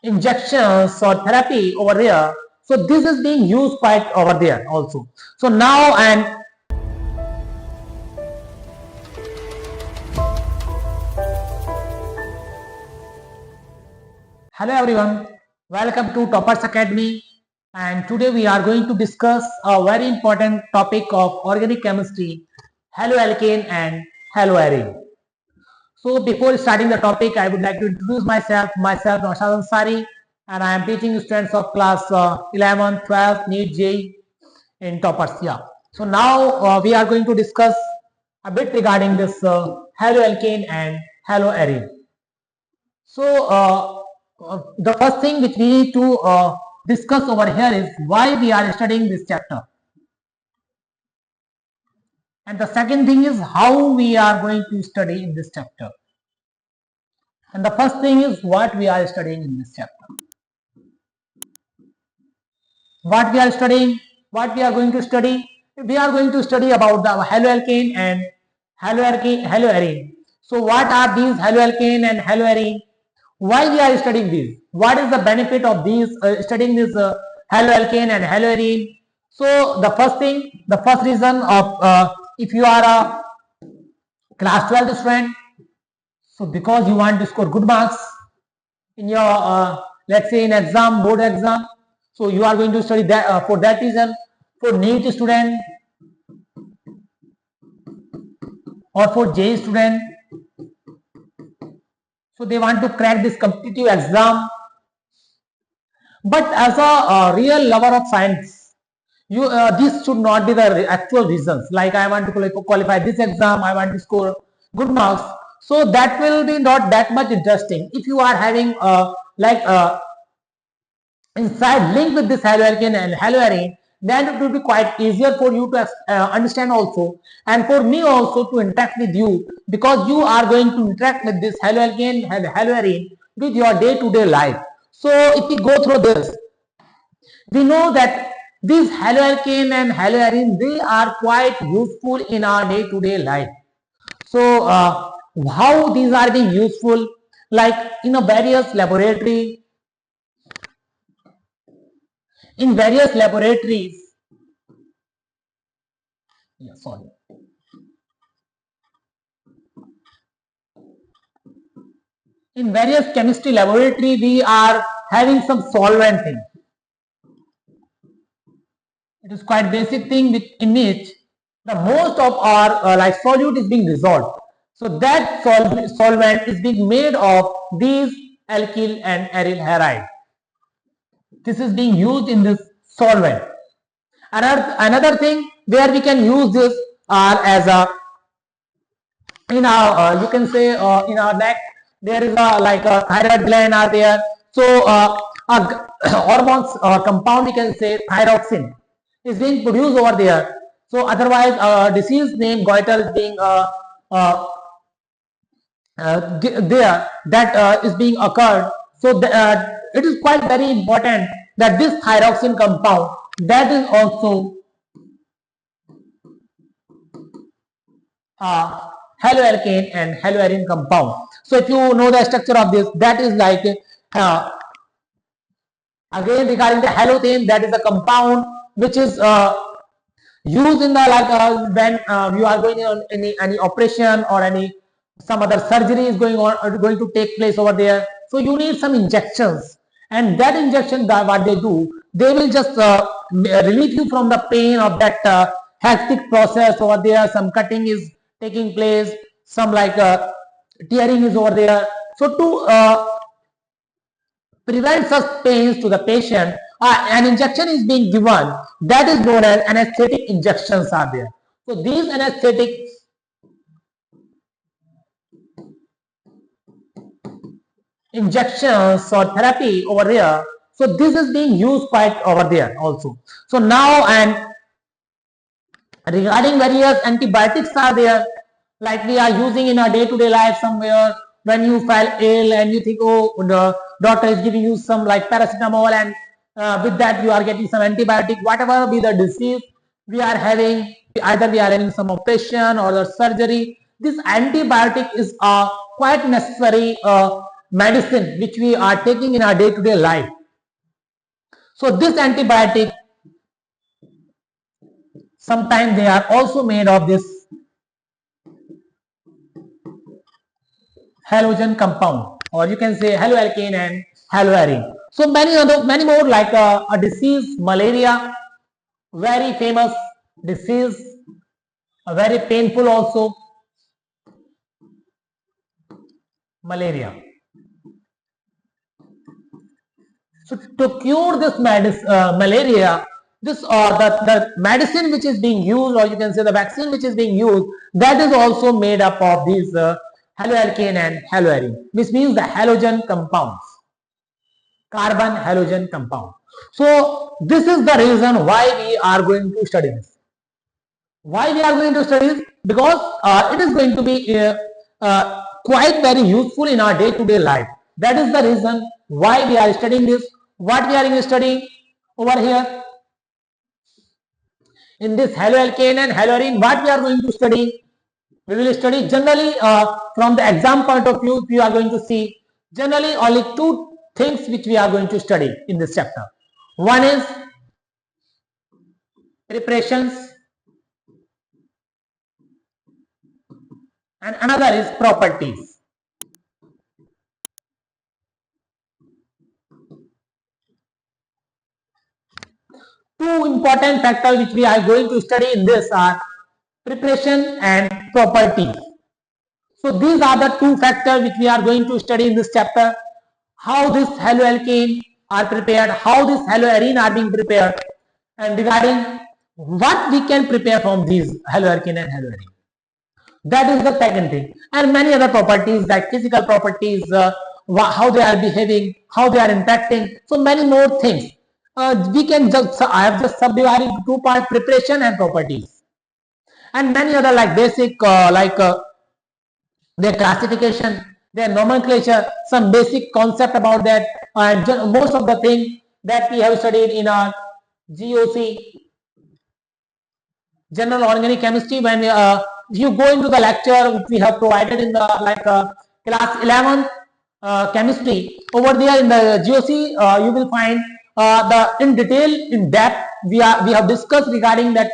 injections or therapy over here. So this is being used quite over there also. So now, and hello everyone, welcome to Toppers Academy, and today we are going to discuss a very important topic of organic chemistry, haloalkane and haloarene. So before starting the topic, I would like to introduce myself Naushad Ansari, and I am teaching students of class 11, 12, NEET JEE in Toppers. Yeah. So now we are going to discuss a bit regarding this haloalkane and haloarene. So the first thing which we need to discuss over here is why we are studying this chapter, and the second thing is how we are going to study in this chapter, and the first thing is what we are studying in this chapter. What we are studying, what we are going to study, we are going to study about the haloalkane and haloarene. So what are these haloalkane and haloarene? Why we are studying these? What is the benefit of these studying this haloalkane and haloarene? So the first thing, the first reason of if you are a class 12 student, so because you want to score good marks in your let's say in exam, board exam, so you are going to study that for that reason. For NEET student or for JEE student, so they want to crack this competitive exam. But as a real lover of science, you this should not be the actual reasons. Like I want to qualify this exam, I want to score good marks. So that will be not that much interesting. If you are having inside link with this haloalkane and haloarene, then it will be quite easier for you to understand also, and for me also to interact with you, because you are going to interact with this haloalkane and haloarene with your day-to-day life. So if we go through this, we know that these haloalkane and haloarene, they are quite useful in our day-to-day life. So how these are being useful, like in a various laboratory, in various laboratories, in various chemistry laboratory, we are having some solvent thing. It is quite basic thing in which the most of our like solute is being dissolved. So that solvent is being made of these alkyl and aryl halide. This is being used in this solvent. Another thing where we can use this as a in our you can say in our neck there is a like a thyroid gland are there. So hormones or compound we can say thyroxine is being produced over there. So otherwise disease named goiter is being there that is being occurred. So it is quite very important that this thyroxine compound that is also haloalkane and haloarene compound. So if you know the structure of this, that is like again regarding the halothane, that is a compound which is used in the like when you are going on any operation or some other surgery is going to take place over there. So you need some injections, and that injection, what they do, they will just relieve you from the pain of that hectic process over there. Some cutting is taking place, some like tearing is over there. So to prevent such pains to the patient, an injection is being given, that is known as anesthetic injections are there. So these anesthetic injections or therapy over here, so this is being used quite over there also. So now, and regarding various antibiotics are there, like we are using in our day-to-day life somewhere. When you feel ill and you think, oh, the doctor is giving you some like paracetamol, and with that you are getting some antibiotic, whatever be the disease we are having, either we are having some operation or the surgery, this antibiotic is quite necessary medicine which we are taking in our day-to-day life. So this antibiotic, sometimes they are also made of this halogen compound, or you can say haloalkane and haloarene. So many more, like a disease, malaria, very famous disease, very painful also, malaria. So to cure this malaria, this the medicine which is being used, or you can say the vaccine which is being used, that is also made up of these haloalkane and haloarene, which means the halogen compounds, carbon halogen compound. So this is the reason why we are going to study this. Why we are going to study this? Because it is going to be quite very useful in our day-to-day life. That is the reason why we are studying this. What we are studying over here in this haloalkane and haloarene, what we are going to study? We will study generally from the exam point of view. We are going to see generally only two things which we are going to study in this chapter. One is preparations and another is properties. Two important factors which we are going to study in this are preparation and properties. So these are the two factors which we are going to study in this chapter. How this haloalkane are prepared, how this haloarene are being prepared, and regarding what we can prepare from these haloalkane and haloarene. That is the second thing. And many other properties like physical properties, how they are behaving, how they are impacting. So many more things. We can just, I have just subdivided into two parts, preparation and properties. And many other like basic, their classification, their nomenclature, some basic concept about that, and most of the things that we have studied in our GOC, General Organic Chemistry. When you go into the lecture which we have provided in the class 11 chemistry, over there in the GOC, you will find the in detail, in depth, we have discussed regarding that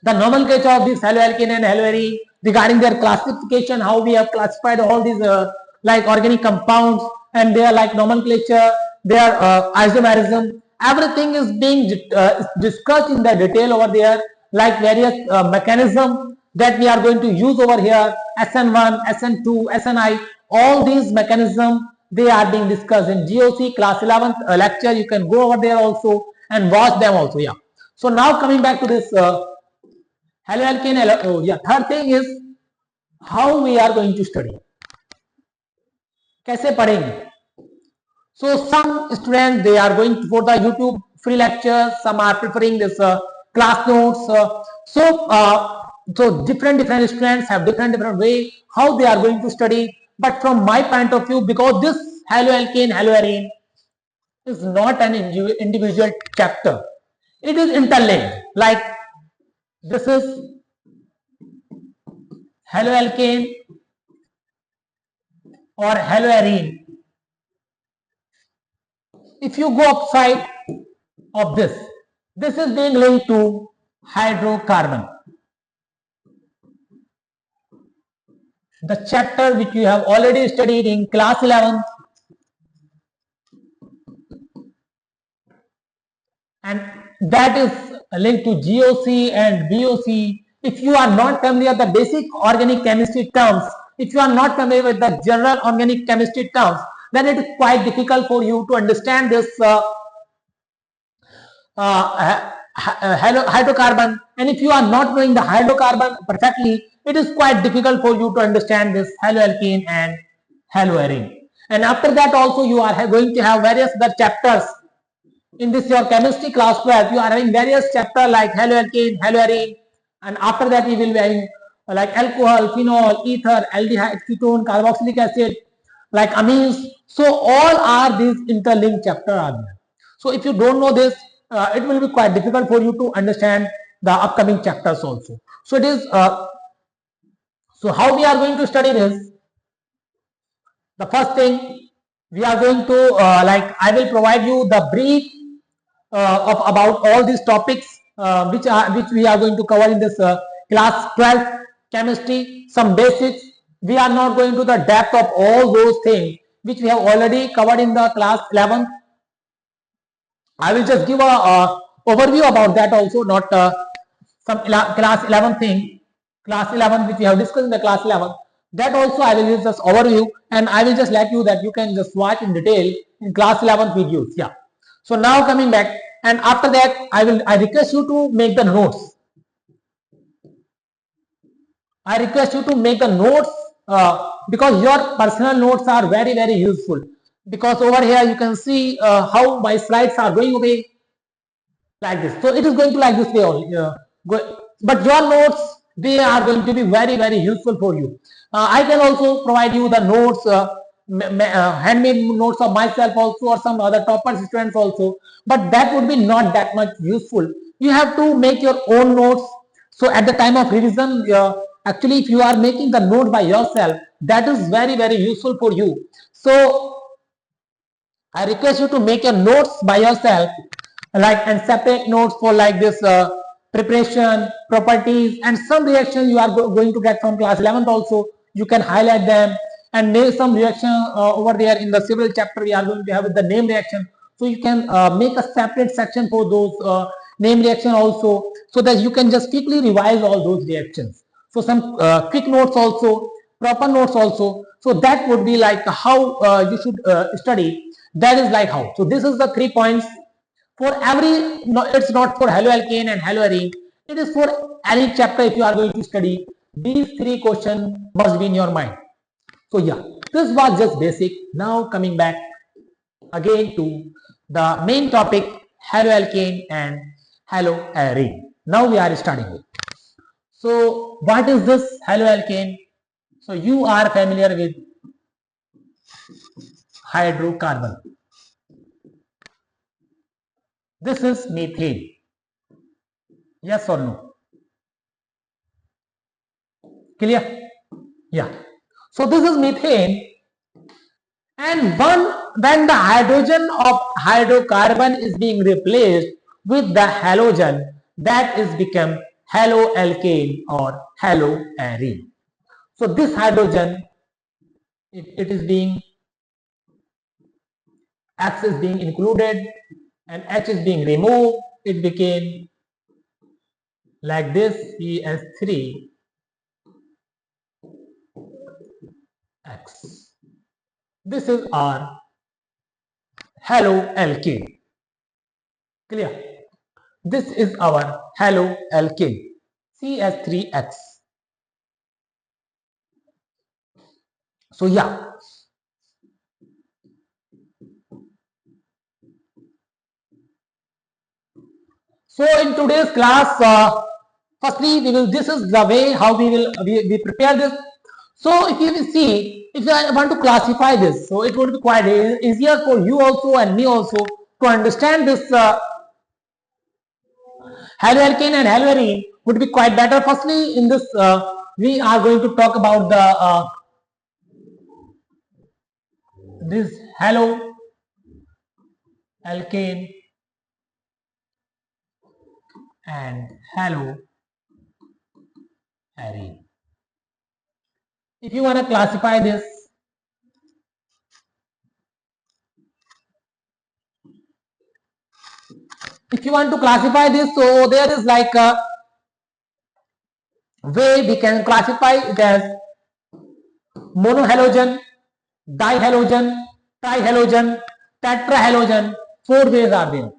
the nomenclature of this haloalkane and haloarene, regarding their classification, how we have classified all these like organic compounds and their like nomenclature, their isomerism. Everything is being discussed in the detail over there, like various mechanism that we are going to use over here, SN1, SN2, SNI, all these mechanisms, they are being discussed in GOC class 11 lecture. You can go over there also and watch them also. Yeah. So now coming back to this haloalkane, third thing is how we are going to study. कैसे पढ़ेंगे? So some students, they are going for the YouTube free lectures. Some are preferring this class notes. So different students have different way how they are going to study. But from my point of view, because this haloalkane haloarene is not an individual chapter, it is interlinked. Like this is haloalkane or haloarene. If you go outside of this is being linked to hydrocarbon. The chapter which you have already studied in class 11, and that is linked to GOC and BOC. If you are not familiar with the basic organic chemistry terms, if you are not familiar with the general organic chemistry terms, then it is quite difficult for you to understand this hydrocarbon. And if you are not knowing the hydrocarbon perfectly, it is quite difficult for you to understand this haloalkane and haloarene. And after that also you are going to have various other chapters. In this your chemistry class 12, you are having various chapters like haloalkane, haloarene, and after that you will be having like alcohol, phenol, ether, aldehyde, ketone, carboxylic acid, like amines. So all are these interlinked chapters are there. So if you don't know this, it will be quite difficult for you to understand the upcoming chapters also. So it is so how we are going to study this? The first thing we are going to I will provide you the brief of about all these topics which we are going to cover in this class 12 chemistry, some basics. We are not going to the depth of all those things which we have already covered in the class 11. I will just give a overview about that also, not some class 11 thing, class 11 which we have discussed in the class 11. That also I will use this overview, and I will just let you that you can just watch in detail in class 11 videos. Yeah. So now coming back, and after that I request you to make the notes. I request you to make the notes because your personal notes are very useful, because over here you can see how my slides are going away like this. So it is going to like this way only. But your notes, they are going to be very useful for you. I can also provide you the notes, handmade notes of myself also, or some other topper students also, but that would be not that much useful. You have to make your own notes. So at the time of revision, actually if you are making the note by yourself, that is very useful for you. So I request you to make your notes by yourself, and separate notes for like this preparation, properties, and some reaction you are going to get from class 11th also. You can highlight them and name some reaction over there in the civil chapter. We are going to have the name reaction, so you can make a separate section for those name reaction also, so that you can just quickly revise all those reactions. So some quick notes also, proper notes also. So that would be like how you should study. That is like how. So this is the 3 points for every. No, it's not for haloalkane and haloarene. It is for any chapter. If you are going to study, these 3 questions must be in your mind. So yeah, this was just basic. Now coming back again to the main topic, haloalkane and haloarene. Now we are starting with. So what is this haloalkane? So you are familiar with hydrocarbon. This is methane. Yes or no? Clear? Yeah. So this is methane, and when the hydrogen of hydrocarbon is being replaced with the halogen, that is become haloalkane or haloarene. So this hydrogen, if it is being, X is being included and H is being removed, it became like this, PS3 X. This is our haloalkane. Clear? This is our haloalkane, CS3X. So yeah. So in today's class, firstly this is the way how we prepare this. So if you will see, if I want to classify this, so it would be quite easier for you also and me also to understand this haloalkane and haloarene would be quite better. Firstly, in this we are going to talk about the this haloalkane and haloarene. If you want to classify this, so there is like a way we can classify it as monohalogen, dihalogen, trihalogen, tetrahalogen. 4 ways are there.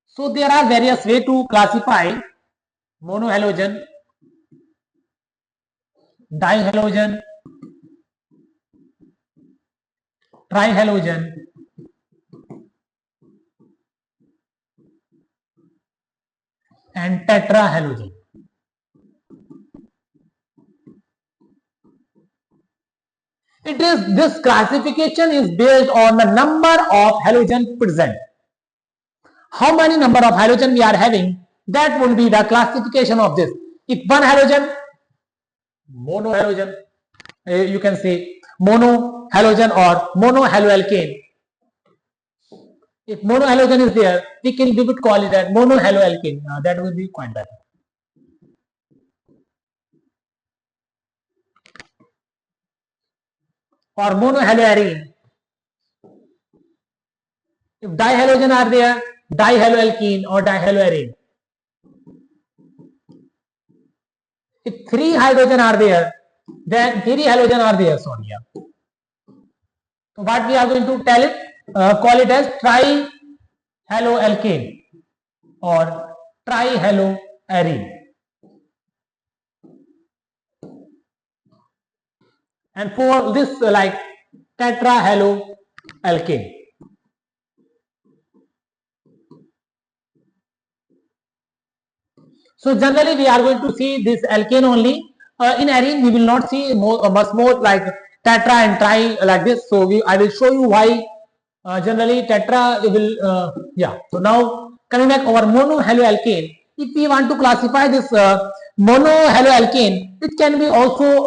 So there are various ways to classify monohalogen, dihalogen, trihalogen, and tetrahalogen. This classification is based on the number of halogen present. How many number of halogen we are having, that will be the classification of this. If one halogen monohalogen. You can say monohalogen or monohaloalkane. If monohalogen is there, we would call it as monohaloalkane. That will be quite better. Or monohaloarene. If dihalogen are there, dihaloalkene or dihaloarene. If three hydrogen are there, then three halogen are there. Sorry. Yeah. So what we are going to tell it, call it as trihaloalkane or trihaloarene. And for this, like tetrahaloalkane. So generally we are going to see this alkane only. In arene we will not see much more like tetra and tri like this. So I will show you why generally tetra will yeah. So now coming back over monohaloalkane. If we want to classify this monohaloalkane, it can be also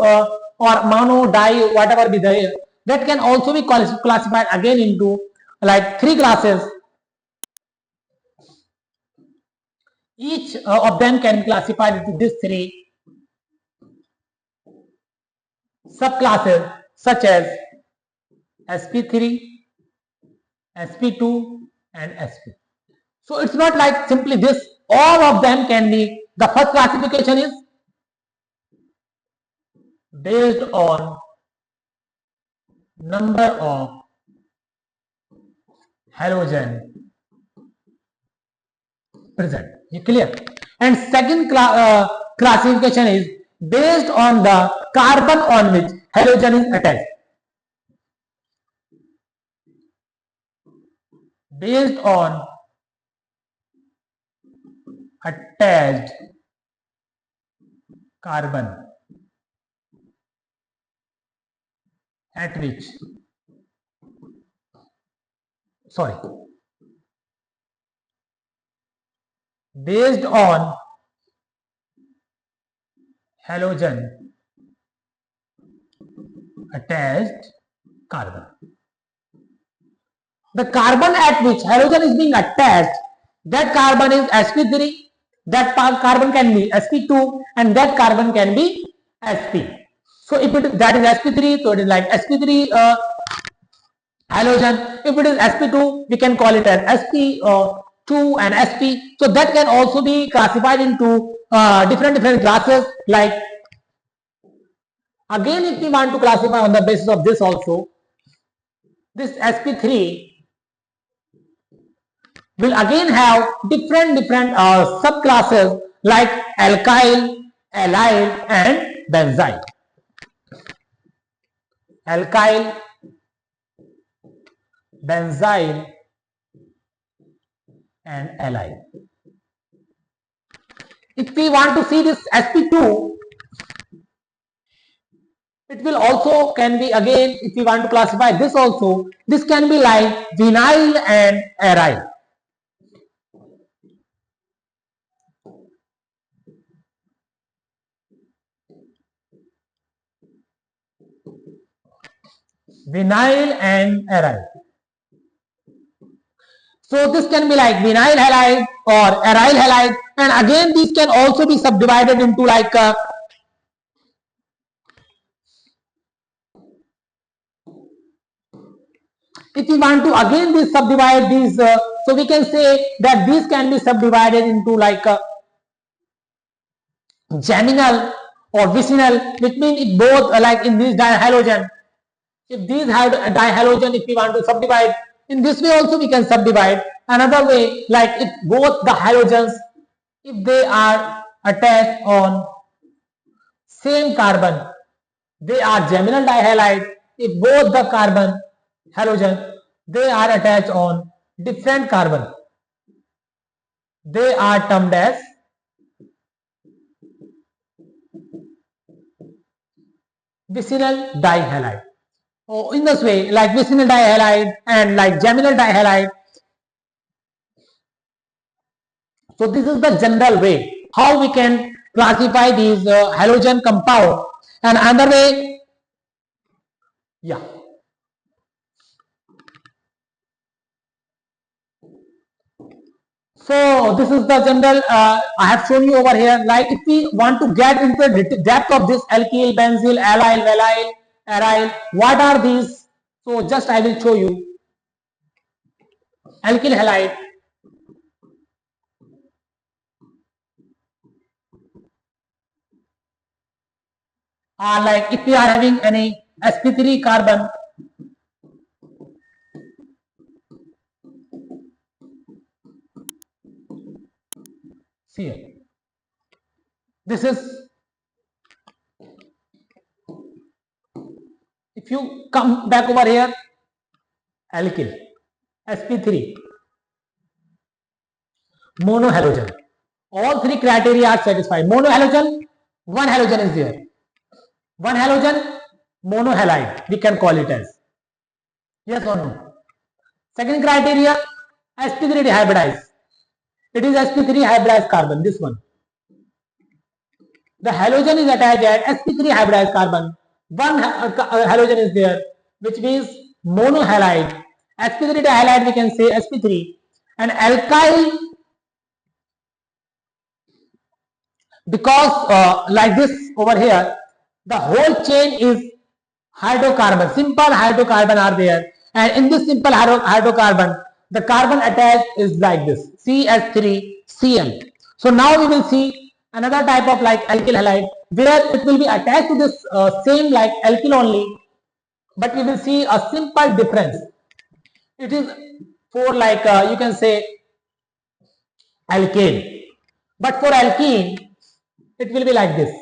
or mono, di, whatever be there, that can also be classified again into like three classes. Each of them can be classified into these three subclasses such as sp3, sp2 and sp. So it's not like simply this, all of them can be, the first classification is based on number of halogen present. You clear? And second classification is based on the carbon on which halogen is attached. Based on attached carbon at which, sorry, based on halogen attached carbon. The carbon at which halogen is being attached, that carbon is sp3, that carbon can be sp2 and that carbon can be sp. So if that is sp3, so it is like sp3 halogen. If it is sp2, we can call it as sp2 and sp. So that can also be classified into different classes. Like again, if we want to classify on the basis of this also, this sp3 will again have different subclasses like alkyl, allyl and benzyl. Alkyl, benzyl and allyl. If we want to see this sp2, it will also can be again, if we want to classify this also, this can be like vinyl and aryl. Vinyl and aryl. So this can be like vinyl halide or aryl halide, and again these can also be subdivided into like if we want to again this subdivide these, so we can say that these can be subdivided into like geminal or vicinal, which means it both like in this dihalogen. If these have dihalogen, if we want to subdivide, in this way also we can subdivide. Another way, like if both the halogens, if they are attached on same carbon, they are geminal dihalide. If both the carbon halogen, they are attached on different carbon, they are termed as vicinal dihalide. Oh, in this way, like vicinal dihalide and like geminal dihalide. So this is the general way how we can classify these halogen compound. And another way, yeah. So this is the general I have shown you over here. Like if we want to get into the depth of this alkyl, benzyl, allyl, valyl, aryl, what are these? So just I will show you. Alkyl halide, like if we are having any sp3 carbon, see here. This is, if you come back over here, alkyl, sp3, monohalogen. All three criteria are satisfied. Monohalogen, one halogen is there. One halogen, monohalide, we can call it as. Yes or no? Second criteria, sp3 dehybridized. It is sp3 hybridized carbon, this one. The halogen is attached at sp3 hybridized carbon. One halogen is there, which means monohalide. sp3 dihalide we can say sp3. And alkyl, because like this over here, the whole chain is hydrocarbon. Simple hydrocarbon are there. And in this simple hydrocarbon, the carbon attached is like this, CH3Cl. So now we will see another type of like alkyl halide, where it will be attached to this same like alkyl only, but we will see a simple difference. It is for like you can say alkane, but for alkene it will be like this.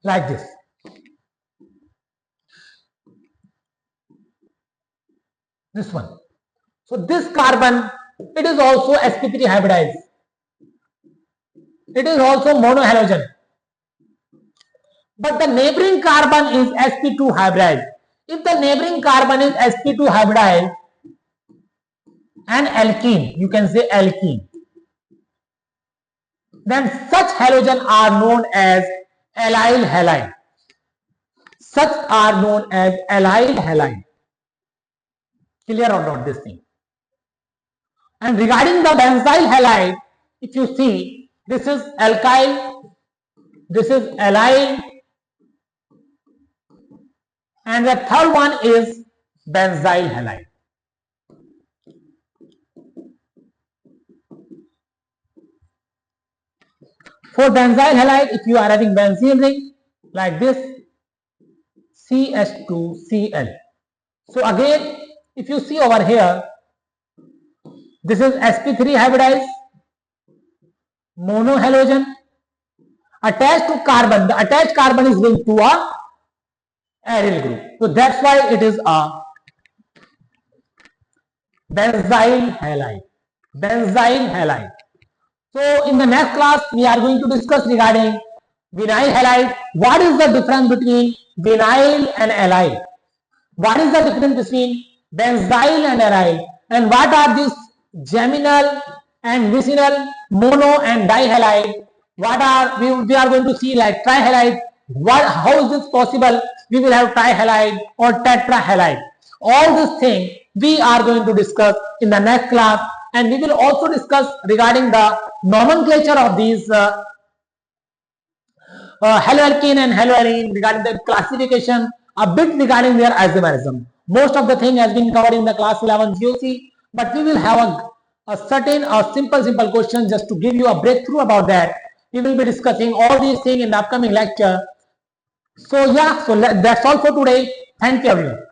Like this. This one. So this carbon, it is also sp3 hybridized. It is also monohalogen. But the neighboring carbon is sp2 hybridized. If the neighboring carbon is sp2 hybridized and alkene, you can say alkene, then such halogen are known as allyl halide. Such are known as allyl halide. Clear or not this thing? And regarding the benzyl halide, if you see, this is alkyl, this is allyl, and the third one is benzyl halide. For benzyl halide, if you are having benzene ring like this, CH2Cl. So again, if you see over here, this is sp3 hybridized, monohalogen, attached to carbon. The attached carbon is linked to a aryl group. So that's why it is a benzyl halide. Benzyl halide. So in the next class, we are going to discuss regarding vinyl halide. What is the difference between vinyl and allyl? What is the difference between benzyl and aryl? And what are these geminal and vicinal, mono and dihalide? What are we are going to see like trihalide? How is this possible? We will have trihalide or tetrahalide. All these things we are going to discuss in the next class, and we will also discuss regarding the nomenclature of these haloalkane and haloarene, regarding the classification, a bit regarding their isomerism. Most of the thing has been covered in the class 11 GOC, but we will have a simple question just to give you a breakthrough about that. We will be discussing all these things in the upcoming lecture. So yeah, so that's all for today. Thank you everyone.